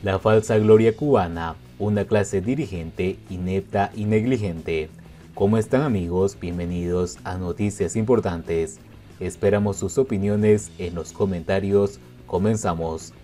La falsa gloria cubana, una clase dirigente inepta y negligente. ¿Cómo están, amigos? Bienvenidos a Noticias Importantes. Esperamos sus opiniones en los comentarios. Comenzamos.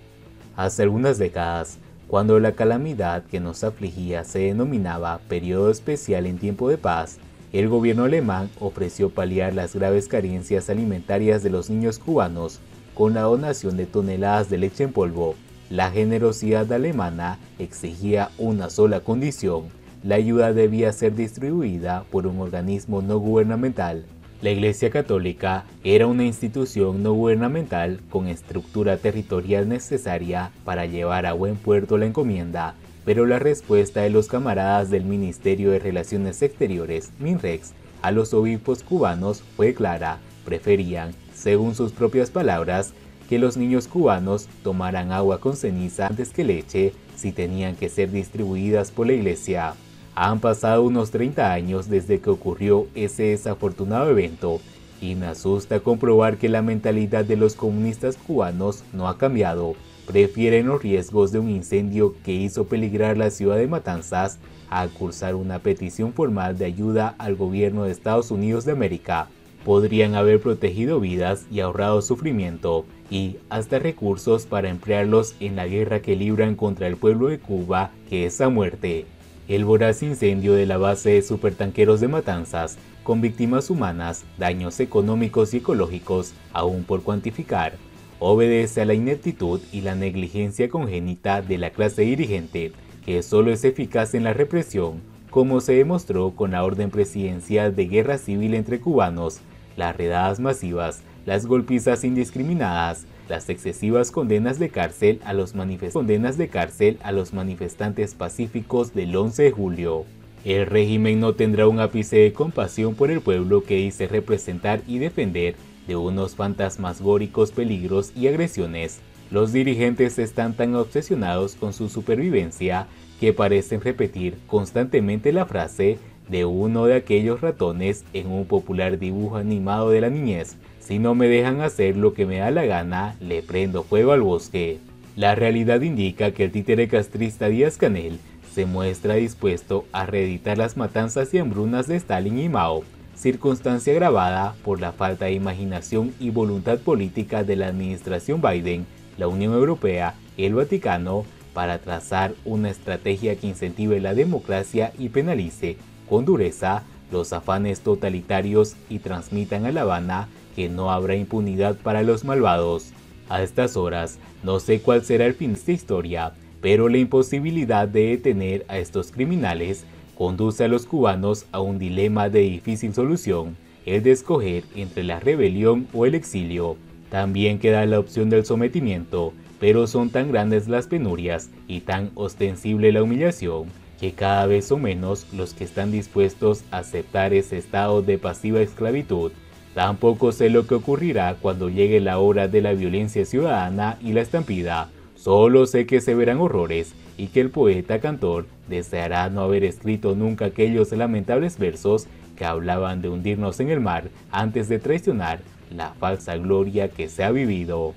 Hace algunas décadas, cuando la calamidad que nos afligía se denominaba periodo especial en tiempo de paz, el gobierno alemán ofreció paliar las graves carencias alimentarias de los niños cubanos con la donación de toneladas de leche en polvo. La generosidad alemana exigía una sola condición: la ayuda debía ser distribuida por un organismo no gubernamental. La Iglesia Católica era una institución no gubernamental con estructura territorial necesaria para llevar a buen puerto la encomienda, pero la respuesta de los camaradas del Ministerio de Relaciones Exteriores, MINREX, a los obispos cubanos fue clara: preferían, según sus propias palabras, que los niños cubanos tomaran agua con ceniza antes que leche si tenían que ser distribuidas por la Iglesia. Han pasado unos 30 años desde que ocurrió ese desafortunado evento y me asusta comprobar que la mentalidad de los comunistas cubanos no ha cambiado. Prefieren los riesgos de un incendio que hizo peligrar la ciudad de Matanzas a cursar una petición formal de ayuda al gobierno de Estados Unidos de América. Podrían haber protegido vidas y ahorrado sufrimiento y hasta recursos para emplearlos en la guerra que libran contra el pueblo de Cuba, que es a muerte. El voraz incendio de la base de supertanqueros de Matanzas, con víctimas humanas, daños económicos y ecológicos aún por cuantificar, obedece a la ineptitud y la negligencia congénita de la clase dirigente, que solo es eficaz en la represión, como se demostró con la orden presidencial de guerra civil entre cubanos, las redadas masivas, las golpizas indiscriminadas, las excesivas condenas de cárcel a los manifestantes pacíficos del 11 de julio. El régimen no tendrá un ápice de compasión por el pueblo que dice representar y defender de unos fantasmagóricos peligros y agresiones. Los dirigentes están tan obsesionados con su supervivencia que parecen repetir constantemente la frase de uno de aquellos ratones en un popular dibujo animado de la niñez: si no me dejan hacer lo que me da la gana, le prendo fuego al bosque. La realidad indica que el títere castrista Díaz-Canel se muestra dispuesto a reeditar las matanzas y hambrunas de Stalin y Mao, circunstancia agravada por la falta de imaginación y voluntad política de la administración Biden, la Unión Europea y el Vaticano para trazar una estrategia que incentive la democracia y penalice con dureza los afanes totalitarios y transmitan a La Habana que no habrá impunidad para los malvados. A estas horas, no sé cuál será el fin de esta historia, pero la imposibilidad de detener a estos criminales conduce a los cubanos a un dilema de difícil solución: el de escoger entre la rebelión o el exilio. También queda la opción del sometimiento, pero son tan grandes las penurias y tan ostensible la humillación que cada vez son menos los que están dispuestos a aceptar ese estado de pasiva esclavitud. Tampoco sé lo que ocurrirá cuando llegue la hora de la violencia ciudadana y la estampida. Solo sé que se verán horrores y que el poeta cantor deseará no haber escrito nunca aquellos lamentables versos que hablaban de hundirnos en el mar antes de traicionar la falsa gloria que se ha vivido.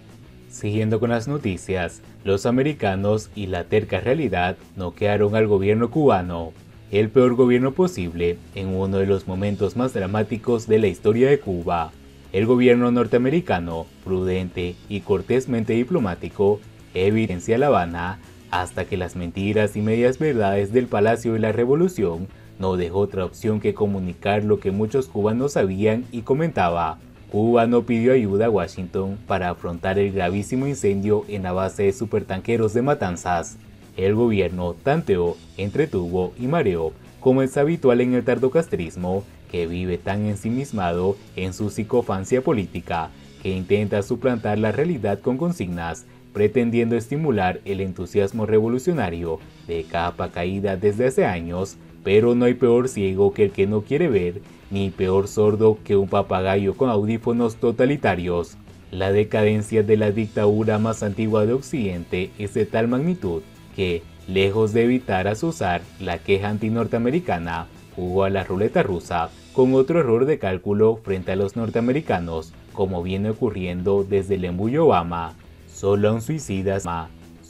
Siguiendo con las noticias, los americanos y la terca realidad noquearon al gobierno cubano. El peor gobierno posible en uno de los momentos más dramáticos de la historia de Cuba. El gobierno norteamericano, prudente y cortésmente diplomático, evidencia La Habana hasta que las mentiras y medias verdades del Palacio de la Revolución no dejó otra opción que comunicar lo que muchos cubanos sabían y comentaba. Cuba no pidió ayuda a Washington para afrontar el gravísimo incendio en la base de supertanqueros de Matanzas. El gobierno tanteó, entretuvo y mareó, como es habitual en el tardocastrismo, que vive tan ensimismado en su psicofancia política, que intenta suplantar la realidad con consignas, pretendiendo estimular el entusiasmo revolucionario de capa caída desde hace años, pero no hay peor ciego que el que no quiere ver, ni peor sordo que un papagayo con audífonos totalitarios. La decadencia de la dictadura más antigua de Occidente es de tal magnitud que, lejos de evitar azuzar la queja antinorteamericana, jugó a la ruleta rusa con otro error de cálculo frente a los norteamericanos, como viene ocurriendo desde el embullo Obama. Solo a un suicida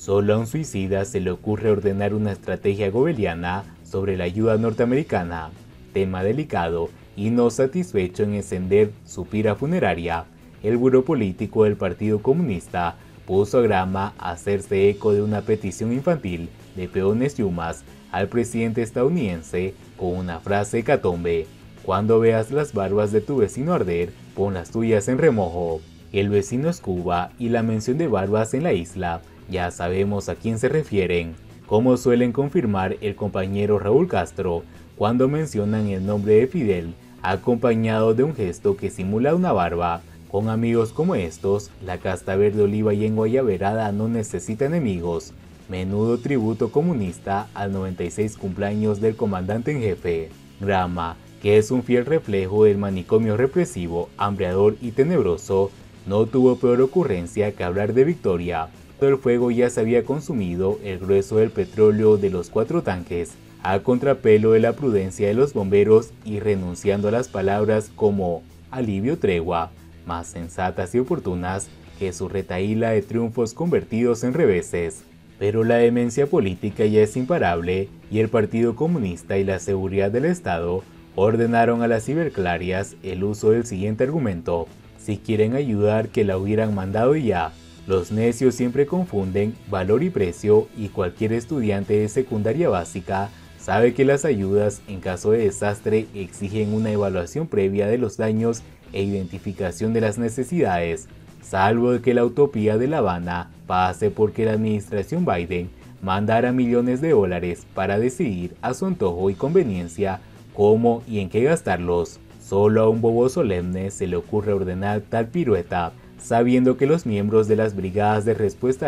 Solo a un suicida se le ocurre ordenar una estrategia goebbeliana sobre la ayuda norteamericana, tema delicado, y no satisfecho en encender su pira funeraria, el buró político del Partido Comunista puso a Grama a hacerse eco de una petición infantil de peones yumas al presidente estadounidense con una frase hecatombe: cuando veas las barbas de tu vecino arder, pon las tuyas en remojo. El vecino es Cuba y la mención de barbas en la isla, ya sabemos a quién se refieren, como suelen confirmar el compañero Raúl Castro cuando mencionan el nombre de Fidel, acompañado de un gesto que simula una barba. Con amigos como estos, la casta verde oliva y enguayaberada no necesita enemigos. Menudo tributo comunista al 96 cumpleaños del comandante en jefe. Grama, que es un fiel reflejo del manicomio represivo, hambreador y tenebroso, no tuvo peor ocurrencia que hablar de victoria. El fuego ya se había consumido el grueso del petróleo de los 4 tanques, a contrapelo de la prudencia de los bomberos y renunciando a las palabras como alivio, tregua, más sensatas y oportunas que su retahíla de triunfos convertidos en reveses. Pero la demencia política ya es imparable y el Partido Comunista y la seguridad del Estado ordenaron a las ciberclarias el uso del siguiente argumento: si quieren ayudar, que la hubieran mandado y ya. Los necios siempre confunden valor y precio, y cualquier estudiante de secundaria básica sabe que las ayudas en caso de desastre exigen una evaluación previa de los daños e identificación de las necesidades, salvo de que la utopía de La Habana pase porque la administración Biden mandara millones de dólares para decidir a su antojo y conveniencia cómo y en qué gastarlos. Solo a un bobo solemne se le ocurre ordenar tal pirueta, sabiendo que los miembros de las brigadas de respuesta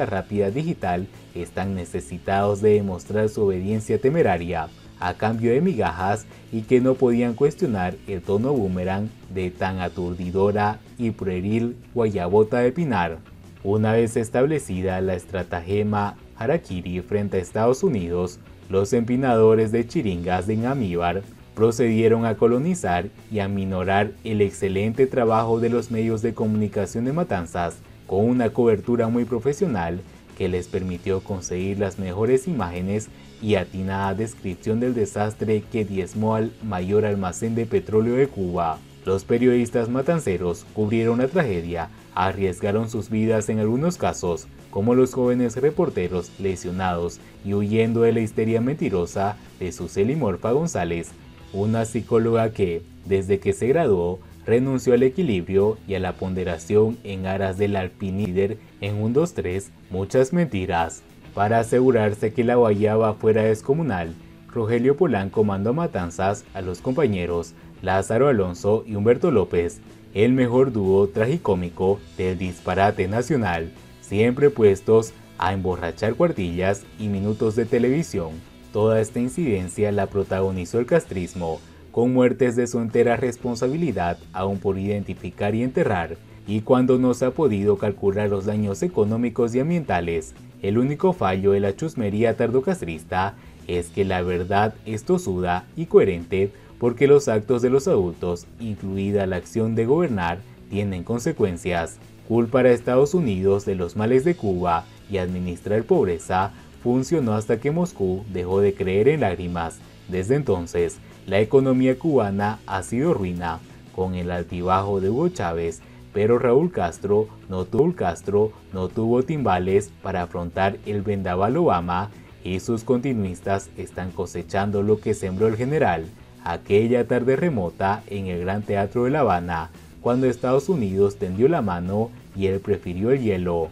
rápida digital están necesitados de demostrar su obediencia temeraria a cambio de migajas y que no podían cuestionar el tono boomerang de tan aturdidora y pueril guayabota de pinar. Una vez establecida la estratagema harakiri frente a Estados Unidos, los empinadores de chiringas de Amíbar procedieron a colonizar y a minorar el excelente trabajo de los medios de comunicación de Matanzas, con una cobertura muy profesional que les permitió conseguir las mejores imágenes y atinada descripción del desastre que diezmó al mayor almacén de petróleo de Cuba. Los periodistas matanceros cubrieron la tragedia, arriesgaron sus vidas en algunos casos, como los jóvenes reporteros lesionados y huyendo de la histeria mentirosa de Suseli Morfa González, una psicóloga que, desde que se graduó, renunció al equilibrio y a la ponderación en aras del alpinider en 1, 2, 3, muchas mentiras. Para asegurarse que la guayaba fuera descomunal, Rogelio Polanco mandó a Matanzas a los compañeros Lázaro Alonso y Humberto López, el mejor dúo tragicómico del disparate nacional, siempre puestos a emborrachar cuartillas y minutos de televisión. Toda esta incidencia la protagonizó el castrismo, con muertes de su entera responsabilidad aún por identificar y enterrar, y cuando no se ha podido calcular los daños económicos y ambientales, el único fallo de la chusmería tardocastrista es que la verdad es tosuda y coherente porque los actos de los adultos, incluida la acción de gobernar, tienen consecuencias. Culpar a Estados Unidos de los males de Cuba y administrar pobreza funcionó hasta que Moscú dejó de creer en lágrimas. Desde entonces, la economía cubana ha sido ruina, con el altibajo de Hugo Chávez, pero Raúl Castro no tuvo timbales para afrontar el vendaval Obama, y sus continuistas están cosechando lo que sembró el general aquella tarde remota en el Gran Teatro de La Habana, cuando Estados Unidos tendió la mano y él prefirió el hielo.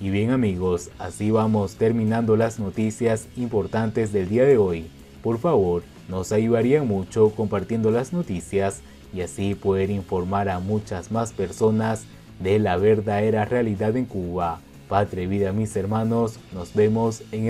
Y bien amigos, así vamos terminando las noticias importantes del día de hoy. Por favor, nos ayudarían mucho compartiendo las noticias y así poder informar a muchas más personas de la verdadera realidad en Cuba. Patria y vida mis hermanos, nos vemos en el